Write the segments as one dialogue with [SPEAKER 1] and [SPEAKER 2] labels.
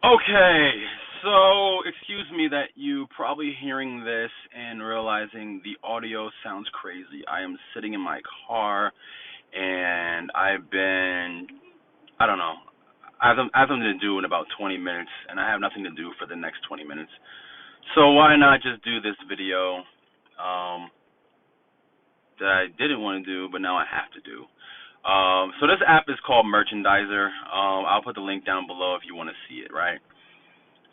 [SPEAKER 1] Okay, so excuse me that you probably hearing this and realizing the audio sounds crazy. I am sitting in my car and I don't know, I have something to do in about 20 minutes and I have nothing to do for the next 20 minutes. So why not just do this video um, that I didn't want to do, but now I have to do. So this app is called Merchandiser. I'll put the link down below if you want to see it, right?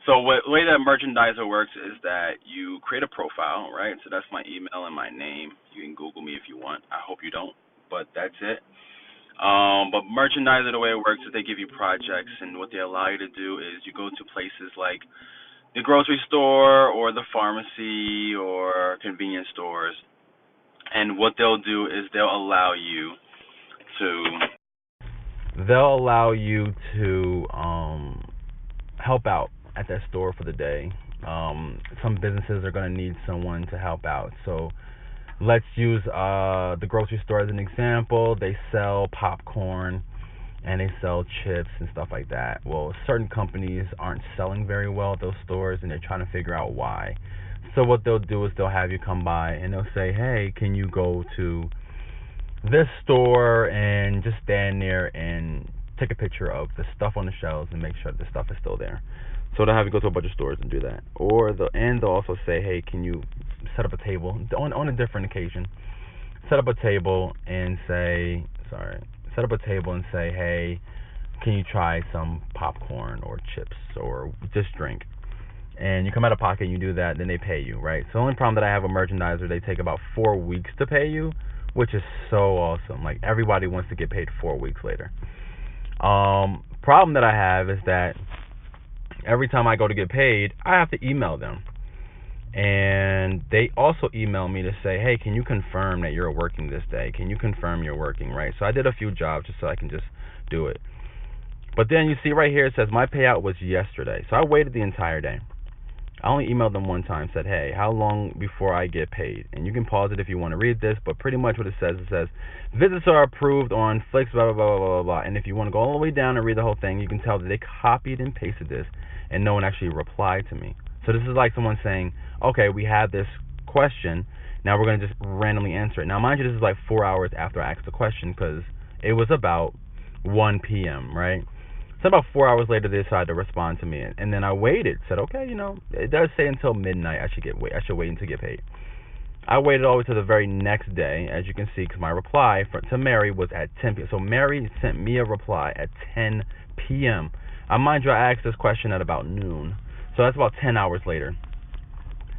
[SPEAKER 1] So the way that Merchandiser works is that you create a profile, right? So that's my email and my name. You can Google me if you want. I hope you don't, but that's it. But Merchandiser, the way it works is they give you projects, and what they allow you to do is you go to places like the grocery store or the pharmacy or convenience stores, and what they'll do is to they'll allow you to help out at that store for the day. Some businesses are going to need someone to help out. So let's use the grocery store as an example. They sell popcorn and they sell chips and stuff like that. Well, certain companies aren't selling very well at those stores and they're trying to figure out why. So what they'll do is they'll have you come by and they'll say, hey, can you go to this store and just stand there and take a picture of the stuff on the shelves and make sure the stuff is still there. So they'll have you go to a bunch of stores and do that. Or they'll also say, hey, can you set up a table on a different occasion? Set up a table and say, hey, can you try some popcorn or chips or just drink? And you come out of pocket and you do that, then they pay you, right? So the only problem that I have with Merchandiser, they take about 4 weeks to pay you, which is so awesome. Like, everybody wants to get paid 4 weeks later. Problem that I have is that every time I go to get paid, I have to email them. And they also email me to say, hey, can you confirm that you're working this day? Can you confirm you're working, right? So I did a few jobs just so I can just do it. But then you see right here, it says my payout was yesterday. So I waited the entire day. I only emailed them one time, said, hey, how long before I get paid? And you can pause it if you want to read this, but pretty much what it says visits are approved on Flix, blah, blah, blah, blah, blah, blah. And if you want to go all the way down and read the whole thing, you can tell that they copied and pasted this, and no one actually replied to me. So this is like someone saying, okay, we have this question, now we're going to just randomly answer it. Now, mind you, this is like 4 hours after I asked the question because it was about 1 p.m., right? So about 4 hours later, they decided to respond to me, and then I waited. Said, okay, it does say until midnight I should wait until get paid. I waited all the way to the very next day, as you can see, because my reply to Mary was at 10 p.m. So Mary sent me a reply at 10 p.m. Mind you, I asked this question at about noon, so that's about 10 hours later.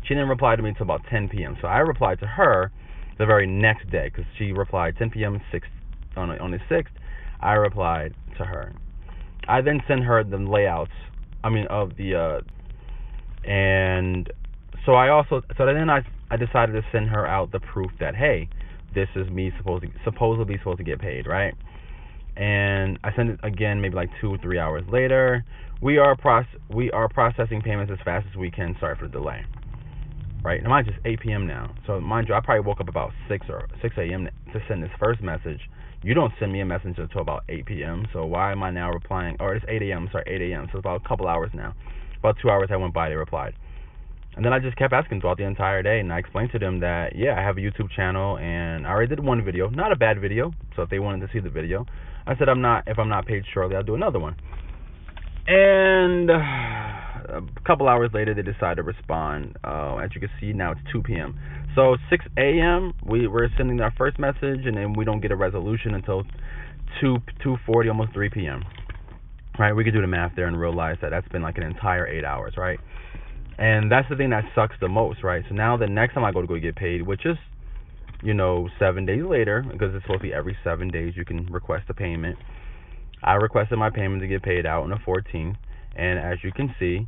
[SPEAKER 1] She didn't reply to me until about 10 p.m. So I replied to her the very next day, because she replied 10 p.m. on the 6th. I replied to her. I then sent her the layouts, of the, and so then I decided to send her out the proof that, hey, this is me supposedly supposed to get paid, right? And I sent it again maybe like 2 or 3 hours later. We are processing payments as fast as we can. Sorry for the delay. Right? Now, mind you, it's 8 p.m. now. So, mind you, I probably woke up about 6 a.m. to send this first message. You don't send me a message until about 8 p.m., so why am I now replying? Or it's 8 a.m., sorry, 8 a.m., so it's about a couple hours now. About 2 hours I went by, they replied. And then I just kept asking throughout the entire day, and I explained to them that, yeah, I have a YouTube channel, and I already did one video. Not a bad video, so if they wanted to see the video, I said if I'm not paid shortly, I'll do another one. And a couple hours later, they decided to respond. As you can see, now it's 2 p.m. So 6 a.m., we're sending our first message, and then we don't get a resolution until 2:40, almost 3 p.m. Right? We could do the math there and realize that that's been like an entire 8 hours, right? And that's the thing that sucks the most, right? So now the next time I go get paid, which is, 7 days later, because it's supposed to be every 7 days you can request a payment. I requested my payment to get paid out on the 14th, and as you can see,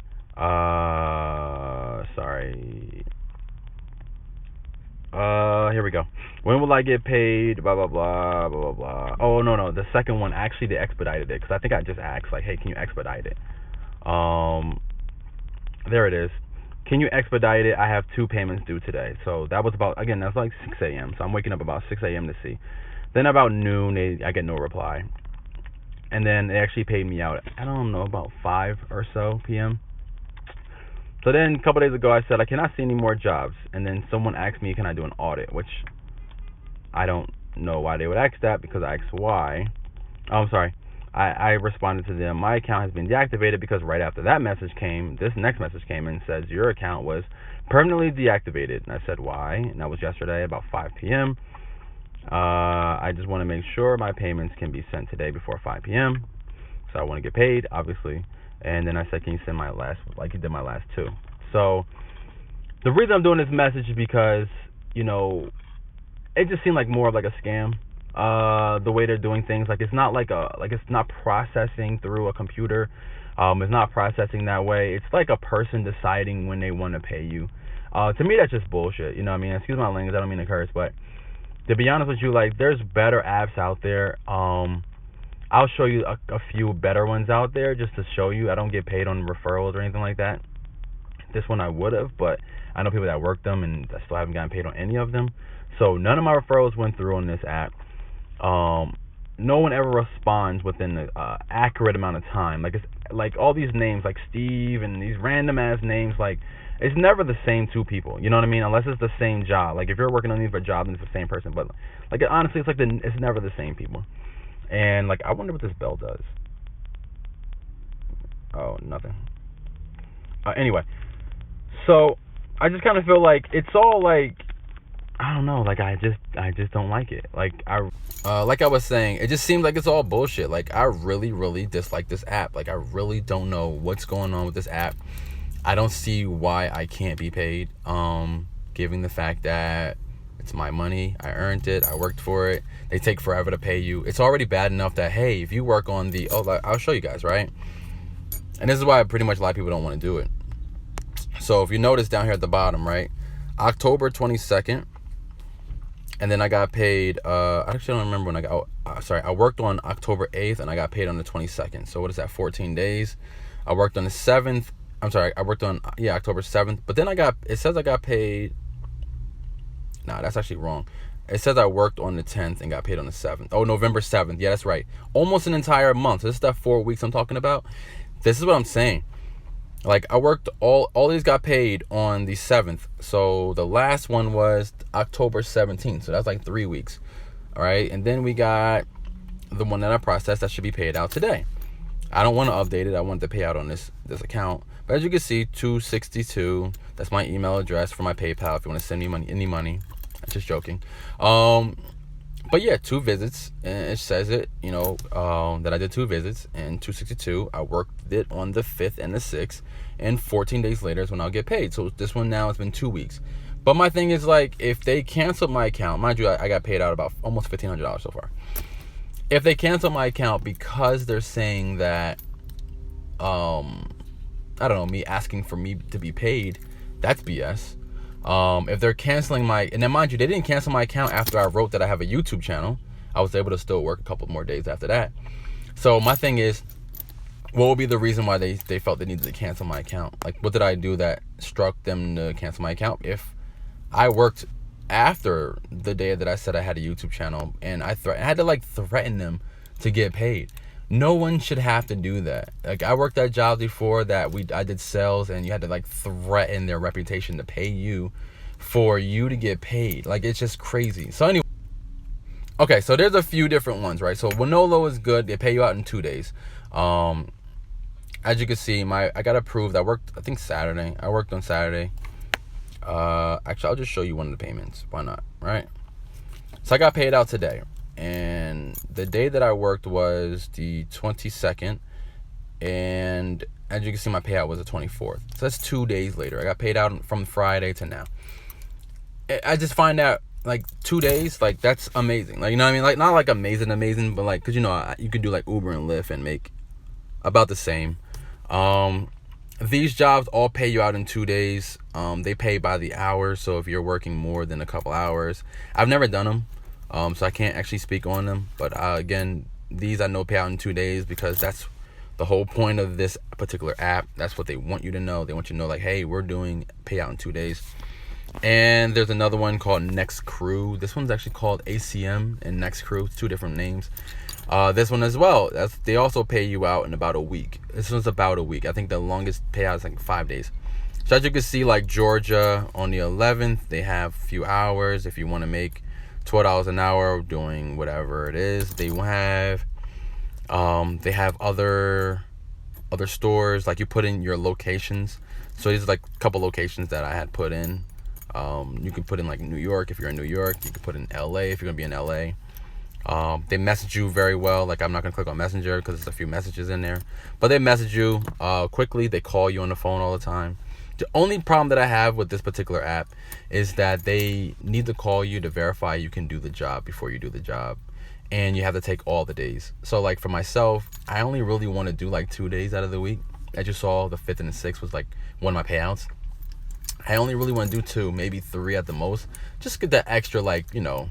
[SPEAKER 1] here we go. When will I get paid? Blah, blah, blah, blah, blah, blah. Oh, no. The second one, actually, they expedited it, because I think I just asked, like, hey, can you expedite it? There it is. Can you expedite it? I have 2 payments due today. So that was that's like 6 a.m. So I'm waking up about 6 a.m. to see. Then about noon, I get no reply. And then they actually paid me out, I don't know, about 5 or so p.m. So then a couple days ago I said I cannot see any more jobs. And then someone asked me, can I do an audit? Which I don't know why they would ask that, because I asked why. Oh, I'm sorry. I responded to them, my account has been deactivated, because right after that message came, this next message came and says your account was permanently deactivated. And I said why, and that was yesterday about 5 p.m. I just want to make sure my payments can be sent today before 5 p.m. So I want to get paid, obviously. And then I said, can you send my last, like you did my last two? So the reason I'm doing this message is because, you know, it just seemed like more of like a scam. The way they're doing things, like it's not it's not processing through a computer. It's not processing that way. It's like a person deciding when they want to pay you. To me, that's just bullshit. You know what I mean? Excuse my language. I don't mean to curse, but to be honest with you, like there's better apps out there. I'll show you a few better ones out there just to show you. I don't get paid on referrals or anything like that. This one I would have, but I know people that work them, and I still haven't gotten paid on any of them. So none of my referrals went through on this app. No one ever responds within the accurate amount of time. Like it's like all these names, like Steve and these random ass names. Like it's never the same two people. You know what I mean? Unless it's the same job. Like if you're working on these for a job, then it's the same person. But like honestly, it's like it's never the same people. And like I wonder what this bell does. Oh, nothing. Anyway, so I just kind of feel like it's all like, I don't know, like I just don't like it. Like I was saying, it just seems like it's all bullshit. Like I really dislike this app. Like I really don't know what's going on with this app. I don't see why I can't be paid. Given the fact that it's my money, I earned it, I worked for it. They take forever to pay you. It's already bad enough that, hey, if you work on the, I'll show you guys, right? And this is why pretty much a lot of people don't want to do it. So if you notice down here at the bottom, right, October 22nd, and then I got paid, I actually don't remember when I got, I worked on October 8th and I got paid on the 22nd. So what is that, 14 days? I worked on the 7th. I worked on, October 7th. But then it says I got paid. Nah, that's actually wrong. It says I worked on the 10th and got paid on the 7th. Oh, November 7th. Yeah, that's right. Almost an entire month. So this is that 4 weeks I'm talking about. This is what I'm saying. Like I worked all these got paid on the 7th. So the last one was October 17th. So that's like 3 weeks. All right. And then we got the one that I processed that should be paid out today. I don't want to update it. I want to pay out on this account. But as you can see, 262. That's my email address for my PayPal if you want to send me any money. I'm just joking. But yeah, 2 visits, and it says it, that I did 2 visits, and 262, I worked it on the 5th and the 6th, and 14 days later is when I'll get paid. So this one now, it's been 2 weeks. But my thing is, like, if they cancel my account, mind you, I got paid out about almost $1,500 so far. If they cancel my account because they're saying that, I don't know, me asking for me to be paid, that's BS. If they're canceling and then mind you, they didn't cancel my account after I wrote that I have a YouTube channel. I was able to still work a couple more days after that. So my thing is, what would be the reason why they felt they needed to cancel my account? Like, what did I do that struck them to cancel my account? If I worked after the day that I said I had a YouTube channel, and I had to like threaten them to get paid. No one should have to do that. Like I worked at jobs before that I did sales, and you had to like threaten their reputation to pay you for you to get paid. Like it's just crazy. So anyway, okay, so there's a few different ones, right? So Winolo is good. They pay you out in 2 days. As you can see, I got approved. I worked, I think Saturday. I worked on Saturday. Actually, I'll just show you one of the payments. Why not, right? So I got paid out today. And the day that I worked was the 22nd, and as you can see, my payout was the 24th. So that's 2 days later. I got paid out from Friday to now. I just find out, like, 2 days, like, that's amazing. Like, you know what I mean? Like, not like amazing, but like, because you could do like Uber and Lyft and make about the same. These jobs all pay you out in 2 days. They pay by the hour, so if you're working more than a couple hours, I've never done them. So I can't actually speak on them. But again, these I know pay out in 2 days because that's the whole point of this particular app. That's what they want you to know. They want you to know, like, hey, we're doing pay out in 2 days. And there's another one called Next Crew. This one's actually called ACM and Next Crew. It's 2 different names. This one as well. They also pay you out in about a week. This one's about a week. I think the longest payout is like 5 days. So as you can see, like Georgia on the 11th, they have a few hours. If you want to make $12 an hour doing whatever it is, they have other stores. Like you put in your locations. So these are like a couple locations that I had put in. You can put in like New York if you're in New York. You can put in LA if you're gonna be in LA. They message you very well. Like I'm not gonna click on Messenger because there's a few messages in there, but they message you quickly. They call you on the phone all the time. The only problem that I have with this particular app is that they need to call you to verify you can do the job before you do the job, and you have to take all the days. So like for myself, I only really want to do like 2 days out of the week. As you saw, the 5th and the 6th was like one of my payouts. I only really want to do 2, maybe 3 at the most. Just get that extra, like, you know,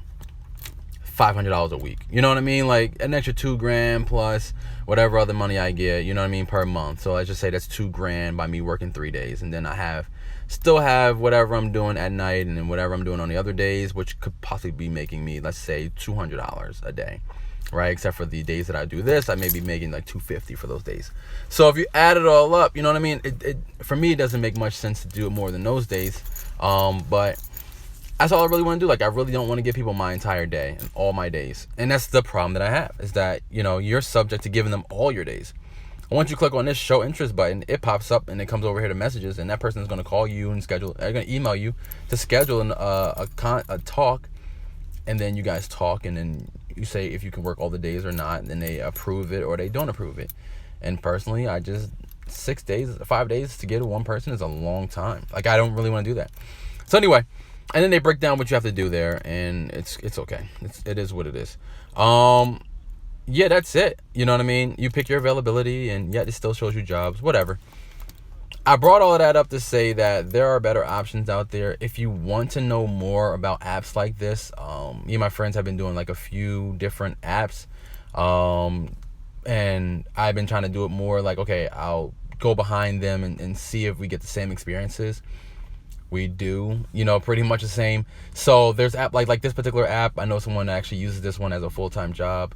[SPEAKER 1] $500 a week. You know what I mean? Like an extra $2,000 plus whatever other money I get, you know what I mean, per month. So let's just say that's $2,000 by me working 3 days. And then I still have whatever I'm doing at night and then whatever I'm doing on the other days, which could possibly be making me, let's say, $200 a day. Right, except for the days that I do this, I may be making like $250 for those days. So if you add it all up, you know what I mean? It for me, it doesn't make much sense to do it more than those days. But that's all I really want to do. Like I really don't want to give people my entire day and all my days. And that's the problem that I have, is that, you know, you're subject to giving them all your days. Once you click on this show interest button, it pops up and it comes over here to messages, and that person is going to call you and schedule. They're going to email you to schedule a talk, and then you guys talk, and then you say if you can work all the days or not, and then they approve it or they don't approve it. And personally, 5 days to get to one person is a long time. Like I don't really want to do that. So anyway, and then they break down what you have to do there, and it's okay. It is what it is. Yeah, that's it. You know what I mean? You pick your availability, and yeah, it still shows you jobs, whatever. I brought all of that up to say that there are better options out there. If you want to know more about apps like this, me and my friends have been doing like a few different apps, and I've been trying to do it more like, okay, I'll go behind them and see if we get the same experiences. We do, you know, pretty much the same. So there's app like this particular app. I know someone that actually uses this one as a full-time job.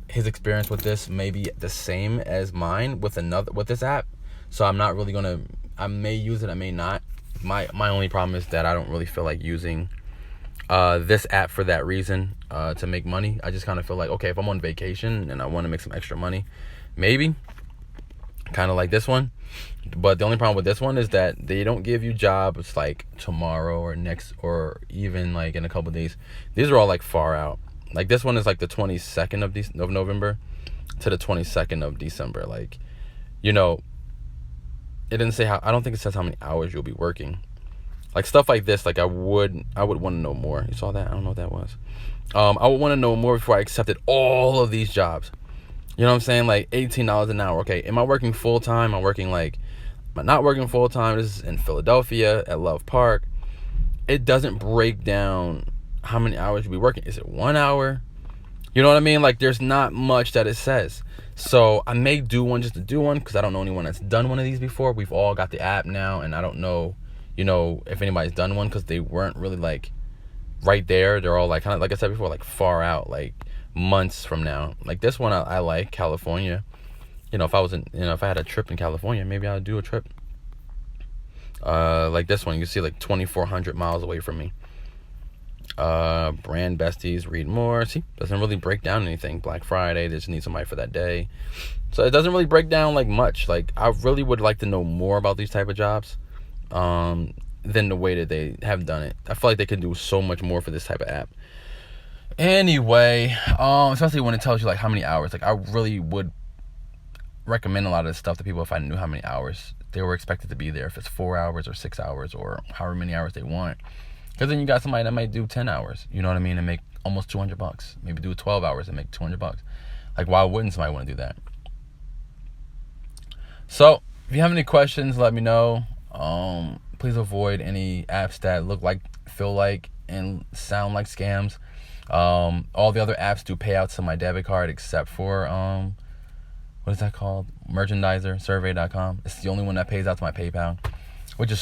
[SPEAKER 1] His experience with this may be the same as mine with this app. So I'm not really gonna. I may use it. I may not. My only problem is that I don't really feel like using this app for that reason, to make money. I just kind of feel like, okay, if I'm on vacation and I want to make some extra money, maybe kind of like this one. But the only problem with this one is that they don't give you jobs like tomorrow or next or even like in a couple of days. These are all like far out. Like this one is like the 22nd of November to the 22nd of December. Like, you know, it didn't say I don't think it says how many hours you'll be working. Like stuff like this, like I would want to know more. You saw that? I don't know what that was. I would want to know more before I accepted all of these jobs. You know what I'm saying? Like $18 an hour. Okay, am I working full time? Am I not working full time? This is in Philadelphia at Love Park. It doesn't break down how many hours you'll be working. Is it 1 hour? You know what I mean? Like there's not much that it says. So I may do one just to do one because I don't know anyone that's done one of these before. We've all got the app now, and I don't know, you know, if anybody's done one because they weren't really like right there. They're all like kind of, like I said before, like far out, like months from now. Like this one, I like California. You know, if I had a trip in California, maybe I'll do a trip. Like this one, you see like 2,400 miles away from me. Brand besties, read more. See, doesn't really break down anything. Black Friday, they just need somebody for that day. So it doesn't really break down like much. Like I really would like to know more about these type of jobs, than the way that they have done it. I feel like they could do so much more for this type of app. Anyway, especially when it tells you like how many hours. Like I really would recommend a lot of this stuff to people if I knew how many hours they were expected to be there. If it's 4 hours or 6 hours or however many hours they want. Because then you got somebody that might do 10 hours, you know what I mean, and make almost $200. Maybe do 12 hours and make $200. Like, why wouldn't somebody want to do that? So, if you have any questions, let me know. Please avoid any apps that look like, feel like, and sound like scams. All the other apps do payouts to my debit card except for, what is that called? Merchandiser, survey.com. It's the only one that pays out to my PayPal, which is